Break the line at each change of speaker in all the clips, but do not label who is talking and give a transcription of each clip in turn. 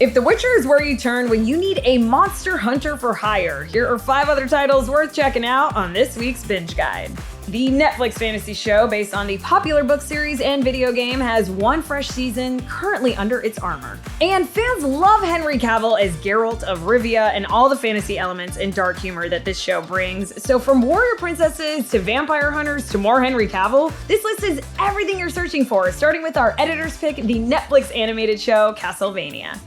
If The Witcher is where you turn when you need a monster hunter for hire, here are 5 other titles worth checking out on this week's Binge Guide. The Netflix fantasy show based on the popular book series and video game has 1 fresh season currently under its armor. And fans love Henry Cavill as Geralt of Rivia and all the fantasy elements and dark humor that this show brings. So from warrior princesses to vampire hunters to more Henry Cavill, this list is everything you're searching for, starting with our editor's pick, the Netflix animated show Castlevania.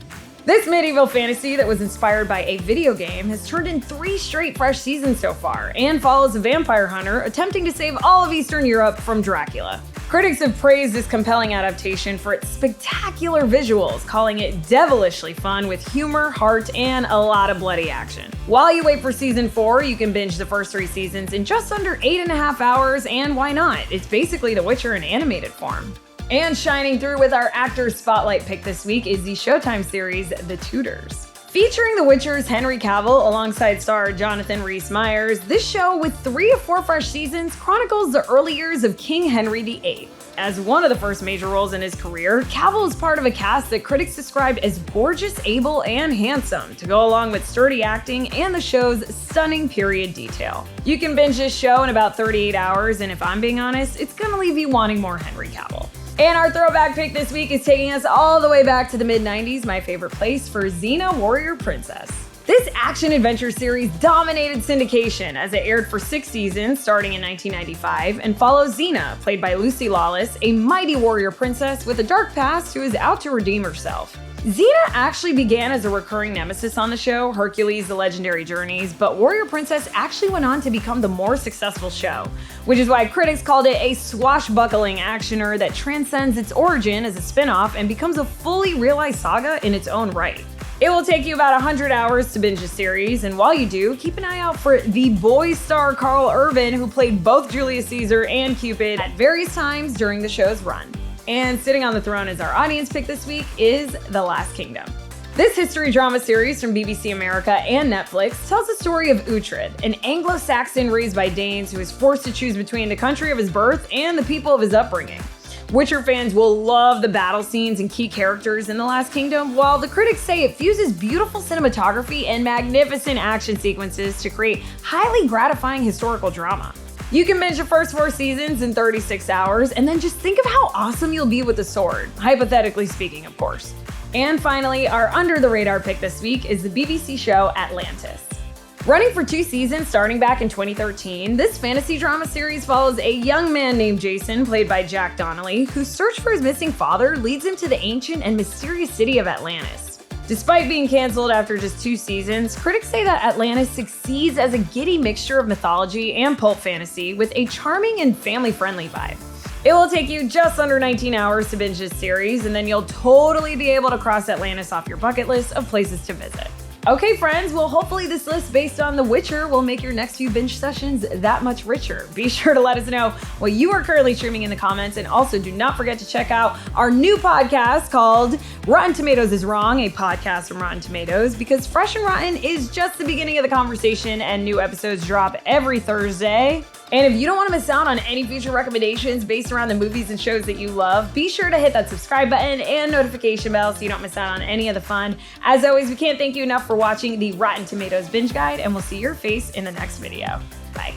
This medieval fantasy that was inspired by a video game has turned in 3 straight fresh seasons so far, and follows a vampire hunter attempting to save all of Eastern Europe from Dracula. Critics have praised this compelling adaptation for its spectacular visuals, calling it devilishly fun with humor, heart, and a lot of bloody action. While you wait for season 4, you can binge the first 3 seasons in just under 8.5 hours, and why not? It's basically The Witcher in animated form. And shining through with our actors spotlight pick this week is the Showtime series The Tudors. Featuring The Witcher's Henry Cavill alongside star Jonathan Rhys-Meyers, this show with 3 of 4 fresh seasons chronicles the early years of King Henry VIII. As one of the first major roles in his career, Cavill is part of a cast that critics described as gorgeous, able, and handsome to go along with sturdy acting and the show's stunning period detail. You can binge this show in about 38 hours, and if I'm being honest, it's gonna leave you wanting more Henry Cavill. And our throwback pick this week is taking us all the way back to the mid-90s, my favorite place, for Xena Warrior Princess. This action-adventure series dominated syndication as it aired for 6 seasons starting in 1995 and follows Xena, played by Lucy Lawless, a mighty warrior princess with a dark past who is out to redeem herself. Xena actually began as a recurring nemesis on the show, Hercules: The Legendary Journeys, but Warrior Princess actually went on to become the more successful show, which is why critics called it a swashbuckling actioner that transcends its origin as a spin-off and becomes a fully realized saga in its own right. It will take you about 100 hours to binge the series, and while you do, keep an eye out for the boy star Carl Urban, who played both Julius Caesar and Cupid at various times during the show's run. And sitting on the throne as our audience pick this week is The Last Kingdom. This history drama series from BBC America and Netflix tells the story of Uhtred, an Anglo-Saxon raised by Danes who is forced to choose between the country of his birth and the people of his upbringing. Witcher fans will love the battle scenes and key characters in The Last Kingdom, while the critics say it fuses beautiful cinematography and magnificent action sequences to create highly gratifying historical drama. You can binge the first 4 seasons in 36 hours, and then just think of how awesome you'll be with the sword, hypothetically speaking, of course. And finally, our under-the-radar pick this week is the BBC show Atlantis. Running for 2 seasons starting back in 2013, this fantasy drama series follows a young man named Jason, played by Jack Donnelly, whose search for his missing father leads him to the ancient and mysterious city of Atlantis. Despite being canceled after just 2 seasons, critics say that Atlantis succeeds as a giddy mixture of mythology and pulp fantasy with a charming and family-friendly vibe. It will take you just under 19 hours to binge this series, and then you'll totally be able to cross Atlantis off your bucket list of places to visit. Okay, friends, well, hopefully this list based on The Witcher will make your next few binge sessions that much richer. Be sure to let us know what you are currently streaming in the comments, and also do not forget to check out our new podcast called Rotten Tomatoes is Wrong, a podcast from Rotten Tomatoes, because Fresh and Rotten is just the beginning of the conversation, and new episodes drop every Thursday. And if you don't want to miss out on any future recommendations based around the movies and shows that you love, be sure to hit that subscribe button and notification bell so you don't miss out on any of the fun. As always, we can't thank you enough for watching the Rotten Tomatoes Binge Guide, and we'll see your face in the next video. Bye.